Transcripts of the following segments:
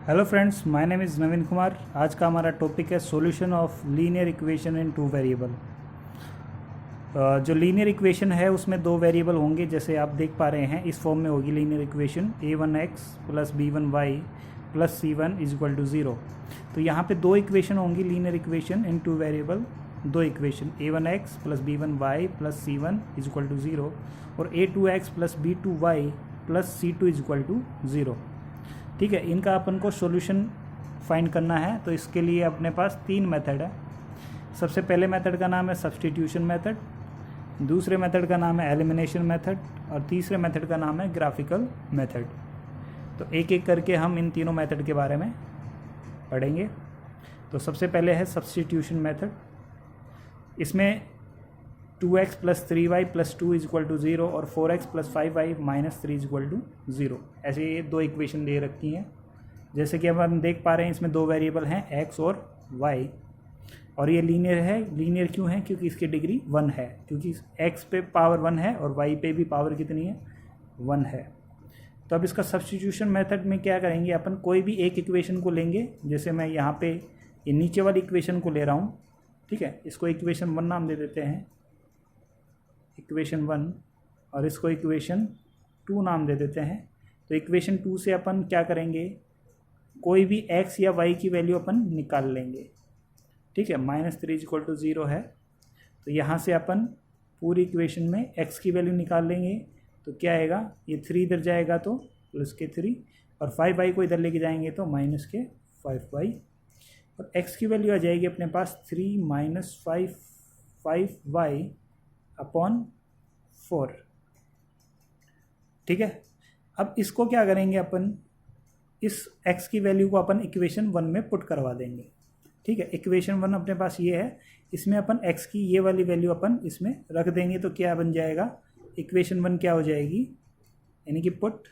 Hello friends, my name is Naveen Kumar. आज का हमारा टॉपिक है solution of linear equation in two variable. जो लीनियर इक्वेशन है उसमें दो वेरिएबल होंगे, जैसे आप देख पा रहे हैं इस फॉर्म में होगी linear equation a1x plus b1y plus c1 is equal to 0। तो यहाँ पे दो इक्वेशन होंगी linear equation in two variable, दो equation a1x plus b1y plus c1 is equal to 0 और a2x plus b2y plus c2 is equal to 0। ठीक है, इनका अपन को सॉल्यूशन फाइंड करना है। तो इसके लिए अपने पास तीन मेथड है। सबसे पहले मेथड का नाम है सब्स्टिट्यूशन मेथड, दूसरे मेथड का नाम है एलिमिनेशन मेथड और तीसरे मेथड का नाम है ग्राफिकल मेथड। तो एक एक करके हम इन तीनों मेथड के बारे में पढ़ेंगे। तो सबसे पहले है सब्स्टिट्यूशन मेथड। इसमें 2x plus 3y plus 2 is equal to 0 और 4x plus 5y minus 3 is equal to 0, ऐसे ये दो इक्वेशन दे रखी हैं। जैसे कि अब हम देख पा रहे हैं इसमें दो वेरिएबल हैं x और y, और ये लीनियर है। लीनियर क्यों है? क्योंकि इसकी डिग्री 1 है, क्योंकि x पे पावर 1 है और y पे भी पावर कितनी है? 1 है। तो अब इसका सब्स्टिट्यूशन मेथड में क्या करेंगे, अपन कोई भी एक इक्वेशन को लेंगे। जैसे मैं यहाँ पे ये नीचे वाली इक्वेशन को ले रहा हूँ, ठीक है, इसको इक्वेशन 1 नाम दे देते हैं, इक्वेशन 1, और इसको इक्वेशन 2 नाम दे देते हैं। तो इक्वेशन 2 से अपन क्या करेंगे, कोई भी x या y की वैल्यू अपन निकाल लेंगे। ठीक है, माइनस 3 इक्वल टू 0 है, तो यहाँ से अपन पूरी इक्वेशन में x की वैल्यू निकाल लेंगे। तो क्या आएगा, ये 3 इधर जाएगा तो प्लस के 3 और 5y को इधर लेके जाएंगे तो माइनस के 5y, और x की वैल्यू आ जाएगी अपने पास 3 माइनस 5y अपॉन 4। ठीक है, अब इसको क्या करेंगे अपन, इस x की वैल्यू को अपन इक्वेशन 1 में पुट करवा देंगे। ठीक है, इक्वेशन 1 अपने पास ये है, इसमें अपन x की ये वाली वैल्यू अपन इसमें रख देंगे। तो क्या बन जाएगा, इक्वेशन 1 क्या हो जाएगी, यानी कि put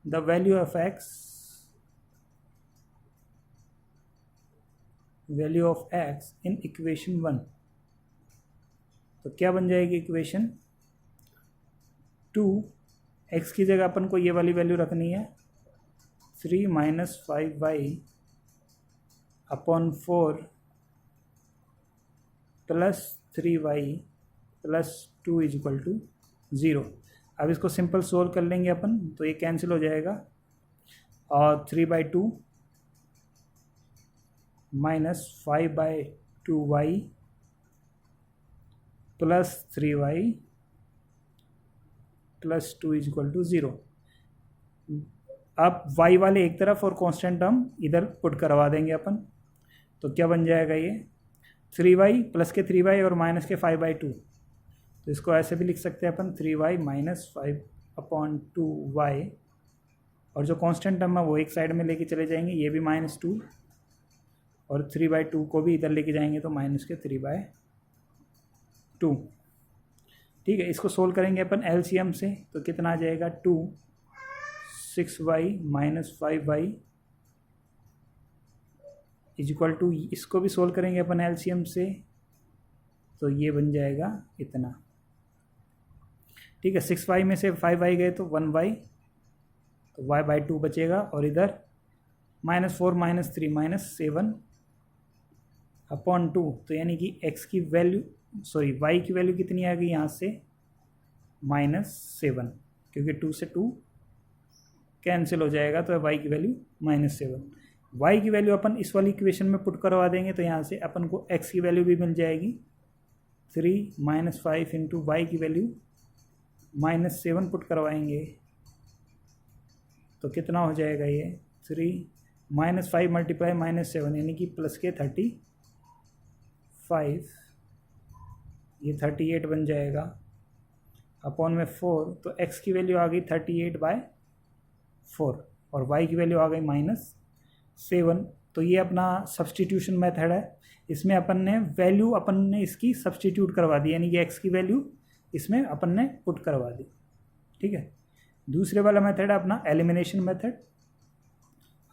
the value of x in equation 1। तो क्या बन जाएगी इक्वेशन 2, x की जगह अपन को ये वाली वैल्यू रखनी है 3 minus 5y upon 4 plus 3y plus 2 is equal to 0। अब इसको सिंपल सोल्व कर लेंगे अपन, तो ये कैंसिल हो जाएगा और 3/2 minus 5/2y plus 3y plus 2 is equal to 0। अब y वाले एक तरफ और कांस्टेंट टर्म इधर पुट करवा देंगे अपन। तो क्या बन जाएगा, ये 3y प्लस के 3y और माइनस के 5/2। तो इसको ऐसे भी लिख सकते हैं अपन 3y माइनस 5 अपॉन 2y, और जो कांस्टेंट टर्म है वो एक साइड में लेके चले जाएंगे, ये भी -2 और 3/2 को भी इधर लेके जाएंगे तो माइनस के 3/2। ठीक है, इसको सोल्व करेंगे अपन एलसीएम से, तो कितना आ जाएगा 2 6y minus 5y is equal to, इसको भी सोल्व करेंगे अपन एलसीएम से, तो ये बन जाएगा इतना। ठीक है, 6y में से 5y गए तो 1y, तो y/2 बचेगा, और इधर -4 माइनस 3 माइनस 7 अपॉन 2। तो यानी कि x की वैल्यू y की वैल्यू कितनी आ गई यहाँ से -7, क्योंकि 2 से 2 कैंसिल हो जाएगा, तो y की वैल्यू -7। y की वैल्यू अपन इस वाली इक्वेशन में पुट करवा देंगे, तो यहाँ से अपन को x की वैल्यू भी मिल जाएगी 3 माइनस 5 इंटू y की वैल्यू -7 पुट करवाएंगे, तो कितना हो जाएगा ये 3 माइनस 5 मल्टीप्लाई -7 यानी कि प्लस के 35, ये 38 बन जाएगा अपॉन में 4। तो x की वैल्यू आ गई 38/4 और y की वैल्यू आ गई -7। तो ये अपना सब्स्टिट्यूशन मेथड है। इसमें अपन ने इसकी सब्स्टिट्यूट करवा दी, यानी कि x की वैल्यू इसमें अपन ने पुट करवा दी। ठीक है, दूसरे वाला मेथड है अपना एलिमिनेशन मेथड।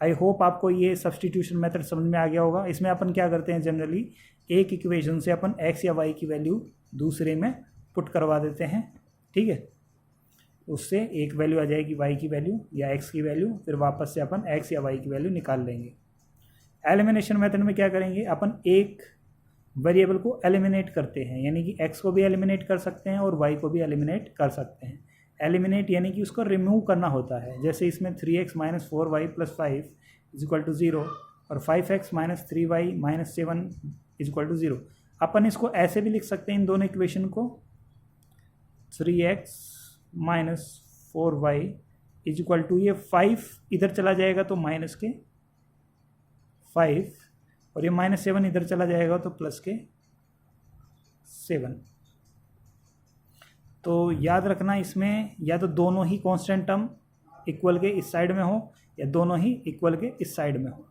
आई होप आपको ये सब्स्टिट्यूशन मेथड समझ में आ गया होगा। इसमें अपन क्या करते हैं, जनरली एक इक्वेशन से अपन x या y की वैल्यू दूसरे में पुट करवा देते हैं। ठीक है, उससे एक वैल्यू आ जाएगी y की वैल्यू या x की वैल्यू, फिर वापस से अपन x या y की वैल्यू निकाल लेंगे। एलिमिनेशन मेथड में क्या करेंगे, अपन एक वेरिएबल को एलिमिनेट करते हैं, यानी कि x को भी एलिमिनेट कर सकते हैं और y को भी एलिमिनेट कर सकते हैं। एलिमिनेट यानी कि उसको रिमूव करना होता है। जैसे इसमें 3x minus 4y plus 5 is equal to 0 और 5x minus 3y minus 7 is equal to 0। अपन इसको ऐसे भी लिख सकते हैं इन दोनों इक्वेशन को, 3x minus 4y is equal to, ये 5 इधर चला जाएगा तो माइनस के 5 और ये माइनस 7 इधर चला जाएगा तो प्लस के 7। तो याद रखना इसमें या तो दोनों ही कांस्टेंट टर्म इक्वल के इस साइड में हो या दोनों ही इक्वल के इस साइड में हो,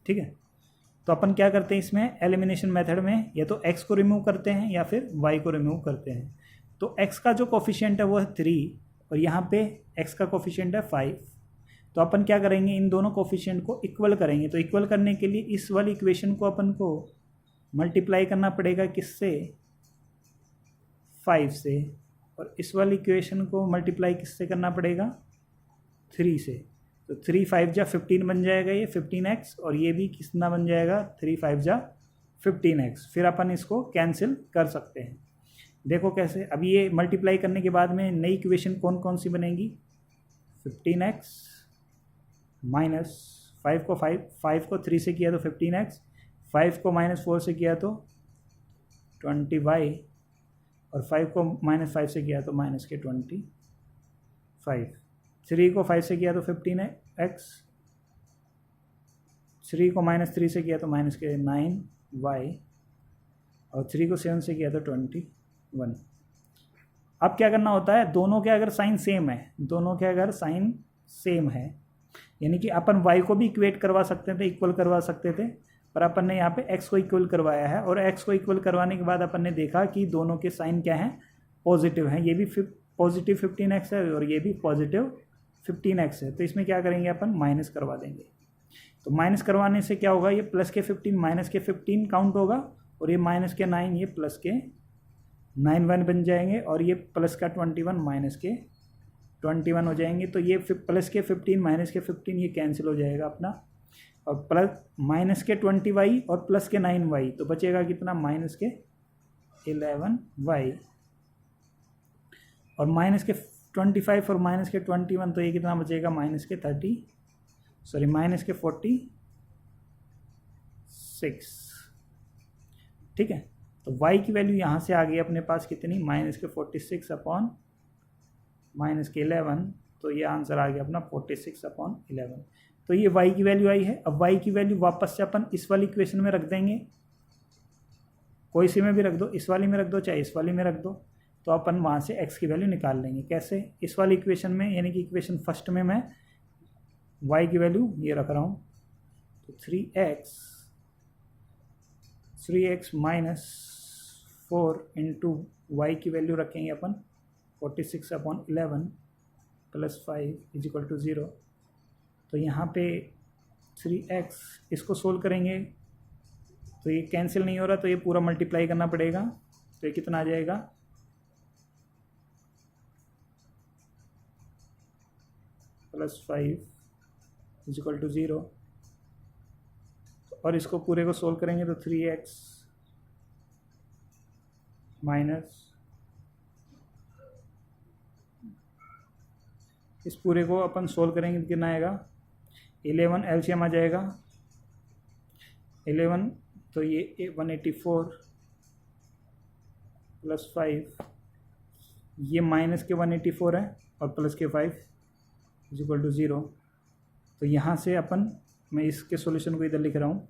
ठीक है। तो अपन क्या करते हैं इसमें एलिमिनेशन मेथड में, या तो x को रिमूव करते हैं या फिर y को रिमूव करते हैं। तो x का जो कोफिशिएंट है वो है 3 और यहाँ पे x का कोफिशिएंट है 5। तो अपन क्या करेंगे, इन दोनों कोफिशिएंट को इक्वल करेंगे। तो इक्वल करने के लिए इस वाली इक्वेशन को अपन को मल्टीप्लाई करना पड़ेगा किससे, 5 से, और इस वाली इक्वेशन को मल्टीप्लाई किससे करना पड़ेगा, 3 से। तो 3 5 जा 15 बन जाएगा ये 15x, और ये भी कितना बन जाएगा 3 5 जा 15x। फिर अपन इसको कैंसिल कर सकते हैं। देखो कैसे, अब ये मल्टीप्लाई करने के बाद में नई इक्वेशन कौन कौन सी बनेगी, 15x माइनस 5 को 3 से किया तो 15x, 5 को माइनस 4 से किया तो 20y, और 5 को माइनस 5 से किया तो माइनस के 25, 3 को 5 से किया तो 15x, 3 को माइनस 3 से किया तो माइनस के 9y, और 3 को 7 से किया तो 21। अब क्या करना होता है, दोनों के अगर साइन सेम है, दोनों के अगर साइन सेम है, यानी कि अपन y को भी इक्वेट करवा सकते थे, इक्वल करवा सकते थे, पर अपन ने यहाँ पे x को इक्वल करवाया है। और x को इक्वल करवाने के बाद अपन ने देखा कि दोनों के साइन क्या हैं, पॉजिटिव हैं। ये भी पॉजिटिव 15x है और ये भी पॉजिटिव 15x है। तो इसमें क्या करेंगे, अपन माइनस करवा देंगे। तो माइनस करवाने से क्या होगा, ये प्लस के 15 माइनस के 15 काउंट होगा, और ये माइनस के 9 ये प्लस के 9 1 बन जाएंगे, और ये प्लस का 21 माइनस के 21 हो जाएंगे। तो ये प्लस के 15 माइनस के 15 ये कैंसिल हो जाएगा अपना, और प्लस माइनस के 20y और प्लस के 9y, तो बचेगा कितना, माइनस के 11y, और माइनस के 25 और माइनस के 21, तो ये कितना बचेगा, माइनस के 46, ठीक है। तो y की वैल्यू यहाँ से आ गई अपने पास कितनी, माइनस के 46 अपॉन माइनस के 11, तो ये आंसर आ गया अपना 46 अपॉन 11। तो ये y की वैल्यू आई है। अब y की वैल्यू वापस से अपन इस वाली इक्वेशन में रख देंगे, कोई सी में भी रख दो, इस वाली में रख दो चाहे इस वाली में रख दो, तो अपन वहाँ से x की वैल्यू निकाल लेंगे। कैसे, इस वाली इक्वेशन में, यानी कि इक्वेशन फर्स्ट में मैं y की वैल्यू ये रख रहा हूँ, तो 3x माइनस 4 इंटू y की वैल्यू रखेंगे अपन 46 upon 11 plus 5 is equal to 0। तो यहाँ पे 3x, इसको सोल्व करेंगे तो ये कैंसिल नहीं हो रहा, तो ये पूरा मल्टीप्लाई करना पड़ेगा। तो ये कितना आ जाएगा, प्लस 5 इज इक्वल टू 0, और इसको पूरे को सोल्व करेंगे तो 3x माइनस, इस पूरे को अपन सोल्व करेंगे तो कितना आएगा, 11 एलसीएम आ जाएगा 11, तो ये 184 प्लस 5, ये माइनस के 184 है और प्लस के 5 इज इक्वल टू 0। तो यहाँ से अपन, मैं इसके सॉल्यूशन को इधर लिख रहा हूँ,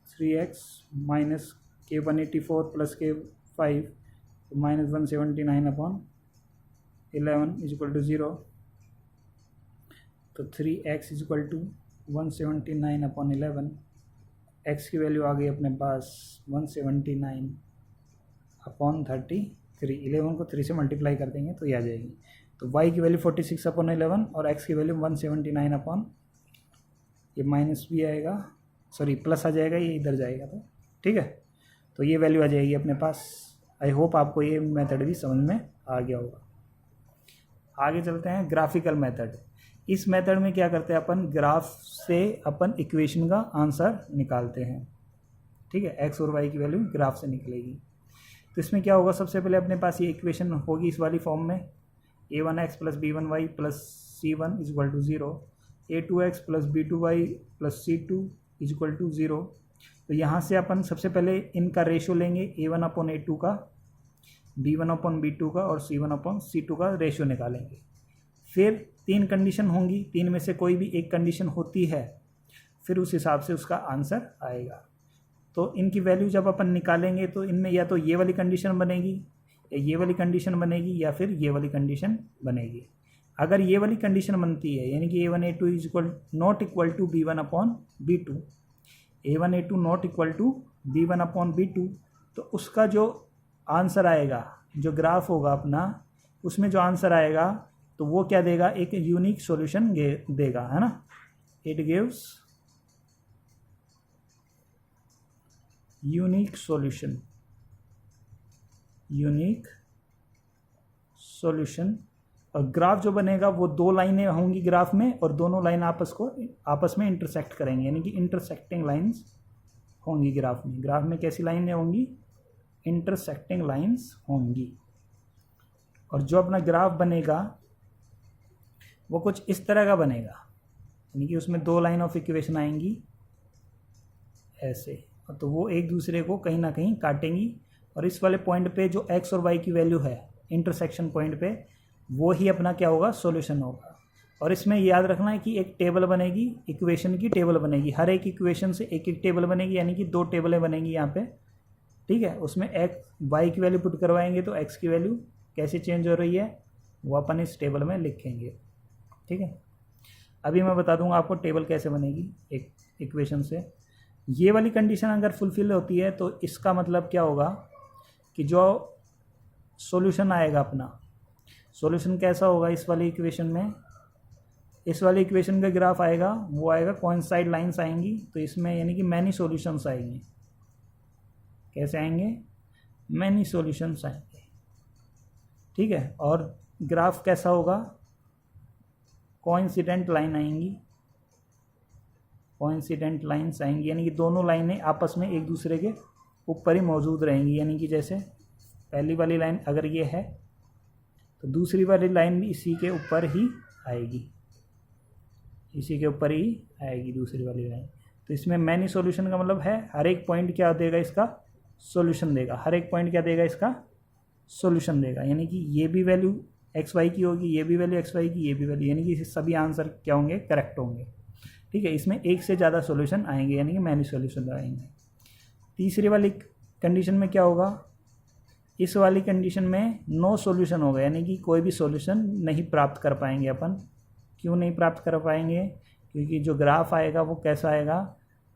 3x माइनस के 184 प्लस के 5, तो minus 179 upon 11 is equal to 0। तो 3x is equal to 179 upon 11, x की वैल्यू आ गई अपने पास 179 अपॉन 33। 11 को 3 से मल्टीप्लाई कर देंगे तो ये आ जाएगी। तो y की वैल्यू 46 अपॉन 11 और x की वैल्यू 179 अपॉन, ये माइनस भी आएगा, सॉरी प्लस आ जाएगा, ये इधर जाएगा, तो ठीक है। तो ये वैल्यू आ जाएगी अपने पास। आई होप आपको ये मेथड भी समझ में आ गया होगा। आगे चलते हैं ग्राफिकल मेथड। इस मेथड में क्या करते हैं अपन, ग्राफ से अपन इक्वेशन का आंसर निकालते हैं। ठीक है, एक्स और वाई की वैल्यू ग्राफ से निकलेगी। तो इसमें क्या होगा, सबसे पहले अपने पास ये इक्वेशन होगी इस वाली फॉर्म में, a1x plus b1y plus c1 is equal to 0, a2x plus b2y plus c2 is equal to 0। तो यहाँ से अपन सबसे पहले इनका रेशो लेंगे, a1 अपॉन a2 का, b1 अपॉन b2 का और c1 अपॉन c2 का रेशो निकालेंगे। फिर 3 कंडीशन होंगी, 3 में से कोई भी एक कंडीशन होती है, फिर उस हिसाब से उसका आंसर आएगा। तो इनकी वैल्यू जब अपन निकालेंगे तो इनमें या तो ये वाली कंडीशन बनेगी, या ये वाली कंडीशन बनेगी, या फिर ये वाली कंडीशन बनेगी। अगर ये वाली कंडीशन बनती है, यानी कि a1 a2 is equal not equal to b1 upon b2, a1 a2 not equal to b1 upon b2, तो उसका जो आंसर आएगा, जो ग्राफ होगा अपना, उसमें जो आंसर आएगा तो वो क्या देगा, एक यूनिक सॉल्यूशन देगा, है ना। It gives unique solution, unique solution. और ग्राफ जो बनेगा वो 2 लाइनें होंगी ग्राफ में, और दोनों लाइन आपस में इंटरसेक्ट करेंगे, यानी कि इंटरसेक्टिंग लाइंस होंगी ग्राफ में। ग्राफ में कैसी लाइनें होंगी, इंटरसेक्टिंग लाइंस होंगी। और जो अपना ग्राफ बनेगा वो कुछ इस तरह का बनेगा, यानी कि उसमें 2 लाइन ऑफ इक्वेशन आएंगी ऐसे, तो वो एक दूसरे को कहीं ना कहीं काटेंगी। और इस वाले पॉइंट पे जो x और y की वैल्यू है इंटरसेक्शन पॉइंट पे, वो ही अपना क्या होगा, सॉल्यूशन होगा। और इसमें याद रखना है कि एक टेबल बनेगी, इक्वेशन की टेबल बनेगी, हर एक इक्वेशन से एक एक टेबल बनेगी, यानी कि 2 टेबलें बनेंगी यहाँ पे। ठीक है, उसमें y की वैल्यू पुट करवाएंगे तो x की वैल्यू कैसे चेंज हो रही है वो अपन इस टेबल में लिखेंगे। ठीक है, अभी मैं बता दूंगा आपको टेबल कैसे बनेगी एक इक्वेशन से। ये वाली कंडीशन अगर फुलफिल होती है तो इसका मतलब क्या होगा कि जो सॉल्यूशन आएगा अपना, सॉल्यूशन कैसा होगा इस वाली इक्वेशन में, इस वाली इक्वेशन का ग्राफ आएगा, वो आएगा कोइंसाइड लाइंस आएंगी, तो इसमें यानी कि मैनी सॉल्यूशंस आएंगे। कैसे आएंगे, मैनी सॉल्यूशंस आएंगे। ठीक है, और ग्राफ कैसा होगा, कोइंसिडेंट लाइन आएंगी, कोइंसिडेंट लाइंस आएंगी, यानी कि दोनों लाइनें आपस में एक दूसरे के ऊपर ही मौजूद रहेंगी। यानी कि जैसे पहली वाली लाइन अगर ये है तो दूसरी वाली लाइन भी इसी के ऊपर ही आएगी, इसी के ऊपर ही आएगी दूसरी वाली लाइन। तो इसमें मैनी सॉल्यूशन का मतलब है हर एक पॉइंट क्या देगा, इसका सॉल्यूशन देगा। हर एक पॉइंट क्या देगा, इसका सॉल्यूशन देगा। यानी कि ये भी वैल्यू एक्स वाई की होगी, ये भी वैल्यू एक्स वाई की, ये भी वैल्यू, यानी कि सभी आंसर क्या होंगे, करेक्ट होंगे। ठीक है, इसमें एक से ज़्यादा सॉल्यूशन आएंगे, यानी कि मैनी सॉल्यूशन आएंगे। तीसरी वाली कंडीशन में क्या होगा, इस वाली कंडीशन में नो सॉल्यूशन होगा, यानी कि कोई भी सॉल्यूशन नहीं प्राप्त कर पाएंगे अपन। क्यों नहीं प्राप्त कर पाएंगे, क्योंकि जो ग्राफ आएगा वो कैसा आएगा,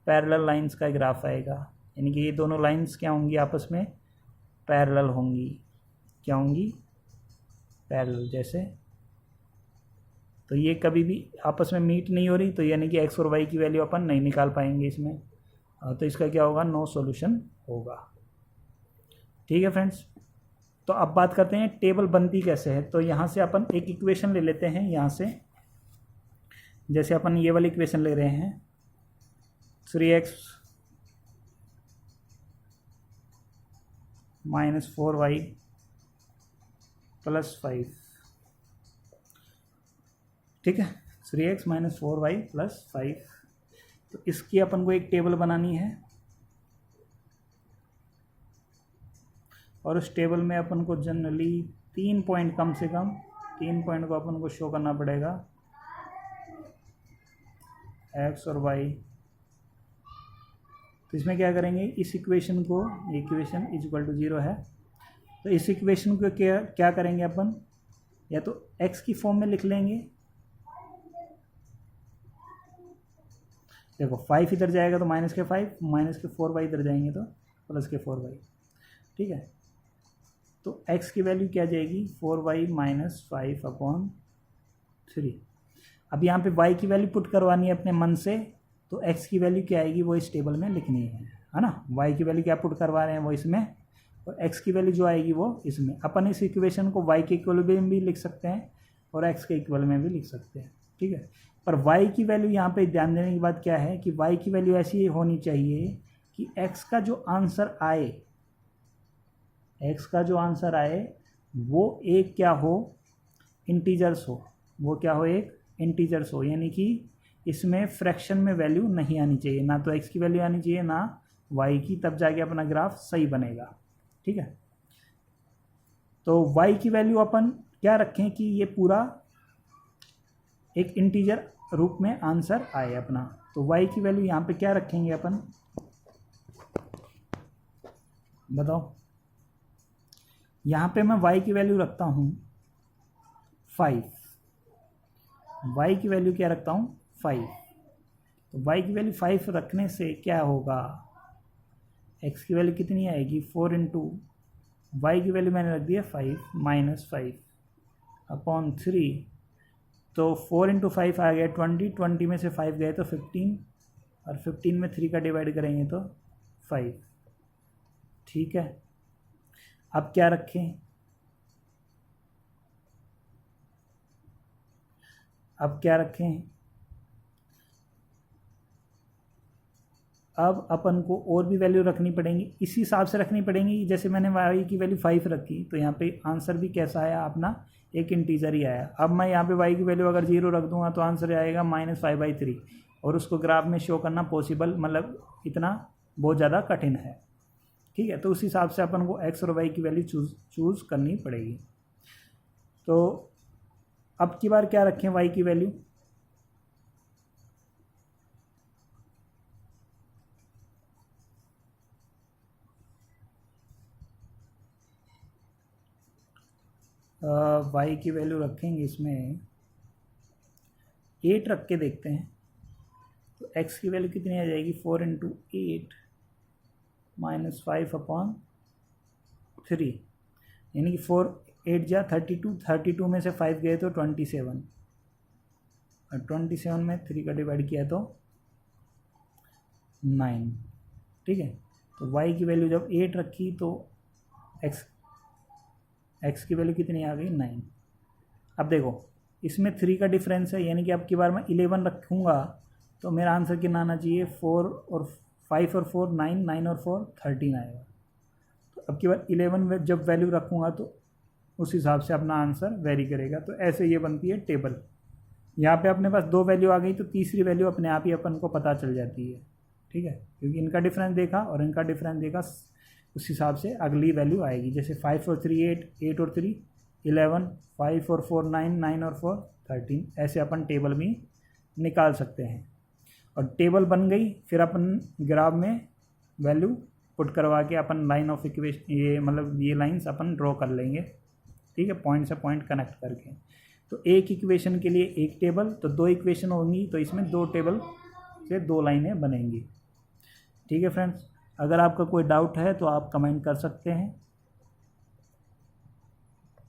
पैरेलल लाइंस का ग्राफ आएगा, यानी कि ये दोनों लाइंस क्या होंगी, आपस में पैरेलल होंगी। क्या होंगी, पैरेलल। जैसे तो ये कभी भी आपस में मीट नहीं हो रही, तो यानी कि एक्स और वाई की वैल्यू अपन नहीं निकाल पाएंगे इसमें, तो इसका क्या होगा, नो सॉल्यूशन होगा। ठीक है फ्रेंड्स, तो अब बात करते हैं टेबल बनती कैसे है। तो यहाँ से अपन एक इक्वेशन ले लेते हैं, यहाँ से जैसे अपन ये वाली इक्वेशन ले रहे हैं, 3x माइनस 4y प्लस 5। ठीक है, 3x माइनस 4y प्लस 5। तो इसकी अपन को एक टेबल बनानी है, और उस टेबल में अपन को जनरली 3 पॉइंट, कम से कम 3 पॉइंट को अपन को शो करना पड़ेगा, x और y। तो इसमें क्या करेंगे, इस इक्वेशन को, इक्वेशन इज इक्वल टू 0 है, तो इस इक्वेशन को क्या करेंगे अपन, या तो x की फॉर्म में लिख लेंगे। देखो 5 इधर जाएगा तो माइनस के 5, माइनस के 4y इधर जाएंगे तो प्लस के 4y। ठीक है, तो x की वैल्यू क्या जाएगी, 4y माइनस 5 अपॉन 3। अब यहाँ पे y की वैल्यू पुट करवानी है अपने मन से, तो x की वैल्यू क्या आएगी वो इस टेबल में लिखनी है ना। y की वैल्यू क्या पुट करवा रहे हैं वो इसमें, और x की वैल्यू जो आएगी वो इसमें। अपन इस इक्वेशन को y के इक्विलिब्रियम भी लिख सकते हैं, और x के इक्वल में भी लिख सकते हैं, ठीक है। पर y की वैल्यू यहाँ पे ध्यान देने की बात क्या है कि y की वैल्यू ऐसी होनी चाहिए कि x का जो आंसर आए, x का जो आंसर आए वो एक क्या हो, इंटीजर्स हो, वो क्या हो, एक इंटीजर्स हो, यानी कि इसमें फ्रैक्शन में वैल्यू नहीं आनी चाहिए, ना तो x की वैल्यू आनी चाहिए ना y की, तब जाके अपना ग्राफ सही बनेगा, ठीक है। तो y की वैल्यू अपन क्या रखें कि ये पूरा एक इंटीजर रूप में आंसर आए अपना, तो y की वैल्यू यहाँ पे क्या रखेंगे अपन, बताओ। यहाँ पे मैं y की वैल्यू रखता हूँ 5, y की वैल्यू क्या रखता हूँ 5, तो y की वैल्यू 5 रखने से क्या होगा, x की वैल्यू कितनी आएगी 4 इंटू y की वैल्यू मैंने रख दिया 5 माइनस 5 अपॉन 3, तो 4 इंटू 5 आ गया 20, 20 में से 5 गए तो 15, और 15 में 3 का डिवाइड करेंगे तो 5, ठीक है। अब क्या रखें, अब क्या रखें, अब अपन को और भी वैल्यू रखनी पड़ेंगी, इसी हिसाब से रखनी पड़ेंगी। जैसे मैंने y की वैल्यू 5 रखी तो यहाँ पे आंसर भी कैसा आया अपना, एक इंटीजर ही आया। अब मैं यहाँ पे y की वैल्यू अगर 0 रख दूंगा तो आंसर आएगा -5/3, और उसको ग्राफ में शो करना पॉसिबल, मतलब इतना बहुत ज़्यादा कठिन है, ठीक है। तो उस हिसाब से अपन को x और y की वैल्यू चूज़ करनी पड़ेगी। तो अब की बार क्या रखें y की वैल्यू, y की वैल्यू रखेंगे इसमें 8 रख के देखते हैं, तो x की वैल्यू कितनी आ जाएगी 4 इंटू 8 माइनस 5 अपॉन 3, यानी कि 4 8 जा 32, 32 में से 5 गए तो 27, और 27 में 3 का डिवाइड किया तो 9, ठीक है। तो y की वैल्यू जब 8 रखी तो x की वैल्यू कितनी आ गई 9। अब देखो इसमें 3 का डिफरेंस है, यानी कि अब की बार मैं 11 रखूँगा तो मेरा आंसर कितना आना चाहिए 4 और 5 और 4 9, 9 और 4 13 आएगा। तो अब की बार 11 में जब वैल्यू रखूँगा तो उस हिसाब से अपना आंसर वेरी करेगा। तो ऐसे ये बनती है टेबल। यहाँ पे अपने पास 2 वैल्यू आ गई तो तीसरी वैल्यू अपने आप ही अपन को पता चल जाती है, ठीक है, क्योंकि इनका डिफरेंस देखा और इनका डिफरेंस देखा, उस हिसाब से अगली वैल्यू आएगी। जैसे 5 और 3 8, 8 और 3 11, 5 और 4 9, 9 और 4 13, ऐसे अपन टेबल में निकाल सकते हैं। और टेबल बन गई, फिर अपन ग्राफ में वैल्यू पुट करवा के अपन लाइन ऑफ इक्वेशन, ये मतलब ये लाइंस अपन ड्रॉ कर लेंगे, ठीक है, पॉइंट से पॉइंट कनेक्ट करके। तो एक इक्वेशन के लिए एक टेबल, तो 2 इक्वेशन होंगी तो इसमें 2 टेबल से 2 लाइनें बनेंगी, ठीक है फ्रेंड्स। अगर आपका कोई डाउट है तो आप कमेंट कर सकते हैं।